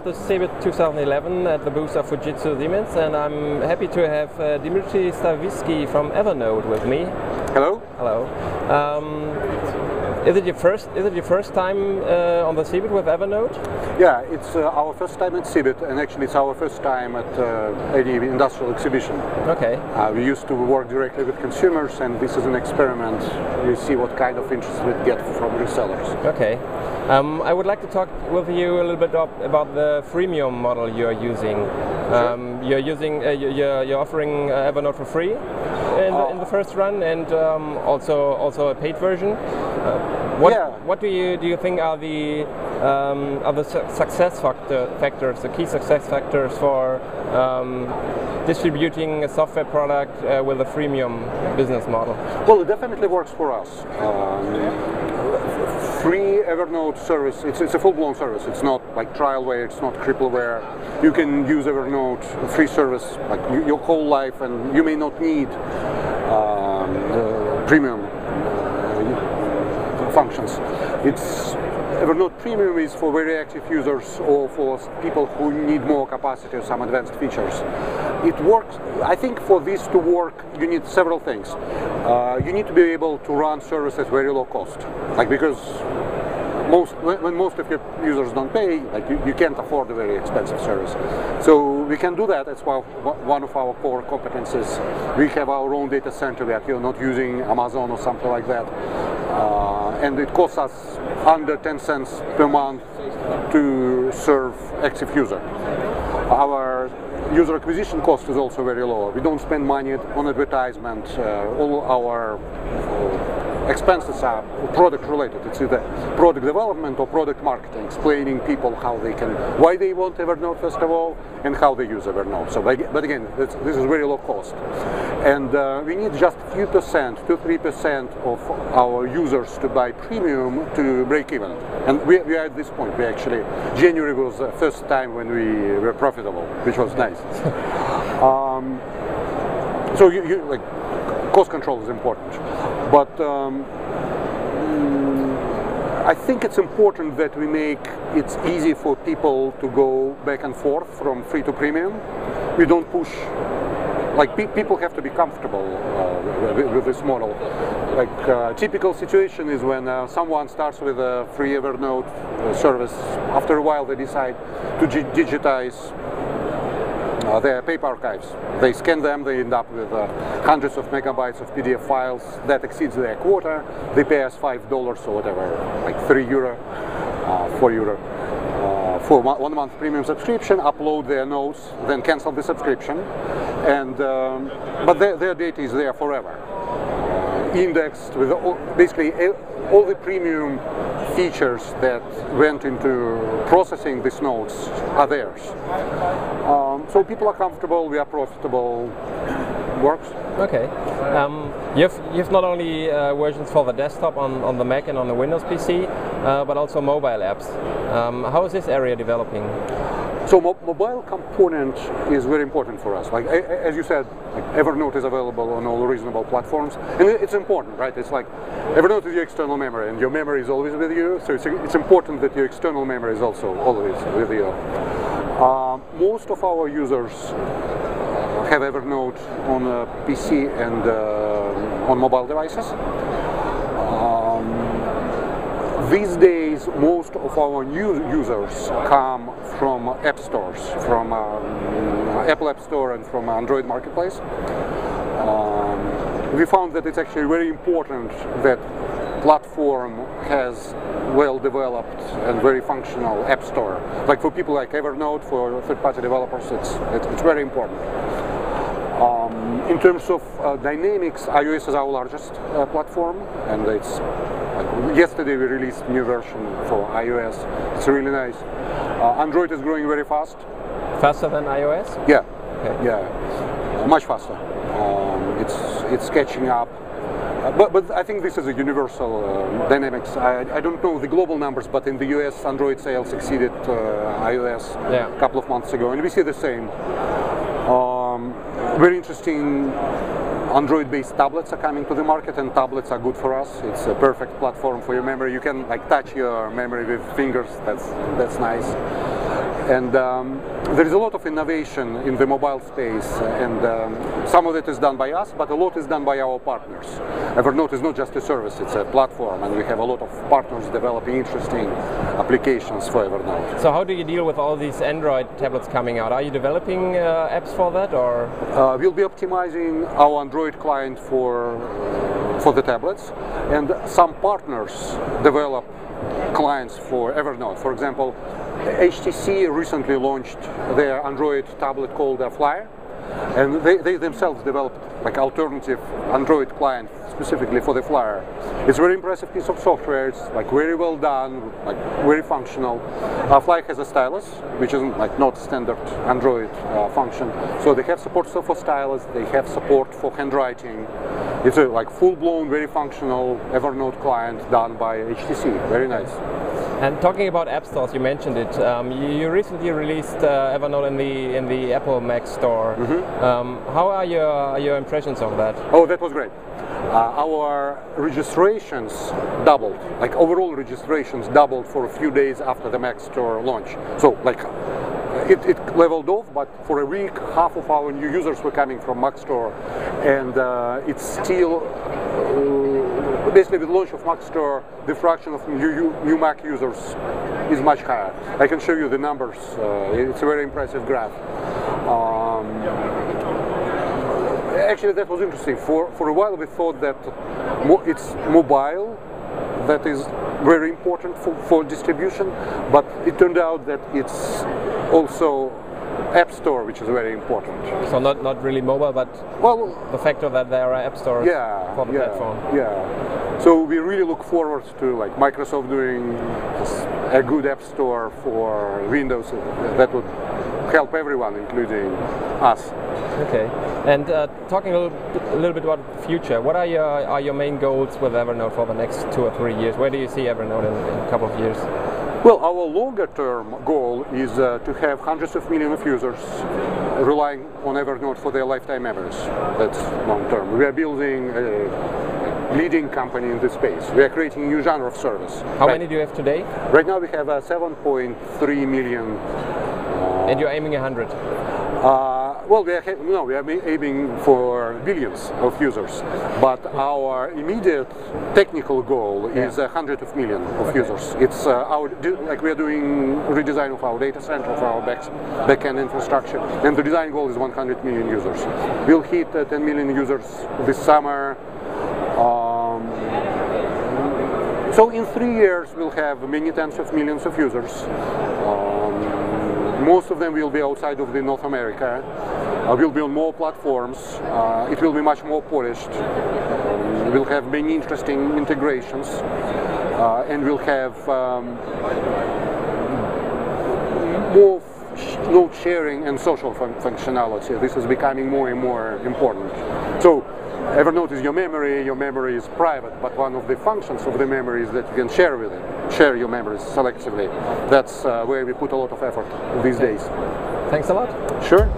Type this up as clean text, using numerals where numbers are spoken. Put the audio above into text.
at the CeBIT 2011 at the booth of Fujitsu Siemens, and I'm happy to have Dmitry Stavisky from Evernote with me. Hello. Hello. Is it your first time on the CeBIT with Evernote? Yeah, it's our first time at CeBIT, and actually it's our first time at any industrial exhibition. Okay. We used to work directly with consumers, and this is an experiment. We see what kind of interest we get from resellers. Okay. I would like to talk with you a little bit about the freemium model you're using. Sure. You're offering Evernote for free in the first run, and also a paid version. What do you think are the success factors, the key success factors for distributing a software product with a freemium business model? Well, it definitely works for us. Free Evernote service, it's a full-blown service. It's not like trialware, it's not crippleware. You can use Evernote free service like your whole life, and you may not need premium functions. Evernote Premium is for very active users or for people who need more capacity or some advanced features. It works. I think for this to work, you need several things. You need to be able to run services at very low cost, because when most of your users don't pay, you can't afford a very expensive service. So we can do that. That's one of our core competencies. We have our own data center that you're not using Amazon or something like that. And it costs us under 10 cents per month to serve active user. Our user acquisition cost is also very low. We don't spend money on advertisement. All our expenses are product related. It's either product development or product marketing, explaining people why they want Evernote first of all, and how they use Evernote. So, but again, this is very low cost, and we need just a few percent, 2-3% of our users to buy premium to break even. And we are at this point. January was the first time when we were profitable, which was nice. So cost control is important, but I think it's important that we make it easy for people to go back and forth from free to premium. We don't push. People have to be comfortable with this model. Typical situation is when someone starts with a free Evernote service. After a while, they decide to digitize their paper archives. They scan them, they end up with hundreds of megabytes of PDF files that exceeds their quota. They pay us $5 or whatever, like €3, €4 for 1 month premium subscription, upload their notes, then cancel the subscription, and but their data is there forever, indexed with basically all the premium features that went into processing these notes are theirs. So people are comfortable, we are profitable, works. Okay. You've not only versions for the desktop on the Mac and on the Windows PC, but also mobile apps. How is this area developing? So mobile component is very important for us. As you said, Evernote is available on all reasonable platforms, and it's important, right? It's like Evernote is your external memory, and your memory is always with you. So it's important that your external memory is also always with you. Most of our users have Evernote on a PC and on mobile devices. These days, most of our new users come from app stores, from Apple App Store and from Android Marketplace. We found that it's actually very important that platform has well-develed and very functional app store. For people like Evernote, for third-party developers, it's very important. In terms of dynamics, iOS is our largest platform, and it's yesterday we released a new version for iOS. It's really nice. Android is growing very fast. Faster than iOS? Yeah, okay. Yeah, much faster. It's catching up. But I think this is a universal dynamics. I don't know the global numbers, but in the US, Android sales exceeded iOS a couple of months ago, and we see the same. Very interesting Android-based tablets are coming to the market, and tablets are good for us. It's a perfect platform for your memory. You can like touch your memory with fingers. That's nice. And there is a lot of innovation in the mobile space, and some of it is done by us, but a lot is done by our partners. Evernote is not just a service, it's a platform, and we have a lot of partners developing interesting applications for Evernote. So how do you deal with all these Android tablets coming out? Are you developing apps for that, or? We'll be optimizing our Android client for the tablets, and some partners develop clients for Evernote. For example, HTC recently launched their Android tablet called Flyer, and they themselves developed like alternative Android client specifically for the Flyer. It's a very impressive piece of software. It's like very well done, like very functional. Flyer has a stylus, which is like not standard Android function. So they have support for stylus. They have support for handwriting. It's a like full-blown, very functional Evernote client done by HTC. Very nice. And talking about app stores, you mentioned it. You recently released Evernote in the Apple Mac Store. Mm-hmm. How are your impressions of that? Oh, that was great. Our registrations doubled. Like overall registrations doubled for a few days after the Mac Store launch. So like it leveled off, but for a week, half of our new users were coming from Mac Store, and it's still. Basically, with the launch of Mac Store, the fraction of new Mac users is much higher. I can show you the numbers. It's a very impressive graph. Actually, that was interesting. For a while, we thought that it's mobile that is very important for distribution, but it turned out that it's also App Store, which is very important. So not really mobile, but well, the fact that there are app stores for the platform. Yeah. So we really look forward to like Microsoft doing a good App Store for Windows that would help everyone, including us. Okay. And talking a little bit about the future, what are your main goals with Evernote for the next 2 or 3 years? Where do you see Evernote in a couple of years? Well, our longer-term goal is to have hundreds of millions of users relying on Evernote for their lifetime memories. That's long-term. We are building a leading company in this space. We are creating a new genre of service. How many do you have today? Right now we have 7.3 million. And you're aiming 100? Well, we are aiming for billions of users, but our immediate technical goal is 100 of millions of users. It's we are doing redesign of our data center, of our back-end infrastructure, and the design goal is 100 million users. We'll hit 10 million users this summer. So in 3 years, we'll have many tens of millions of users. Most of them will be outside of North America. We'll be on more platforms. It will be much more polished. We'll have many interesting integrations, and we'll have more note sharing and social functionality. This is becoming more and more important. So Evernote is your memory is private, but one of the functions of the memory is that you can share with it, share your memories selectively. That's where we put a lot of effort these days. Thanks a lot. Sure.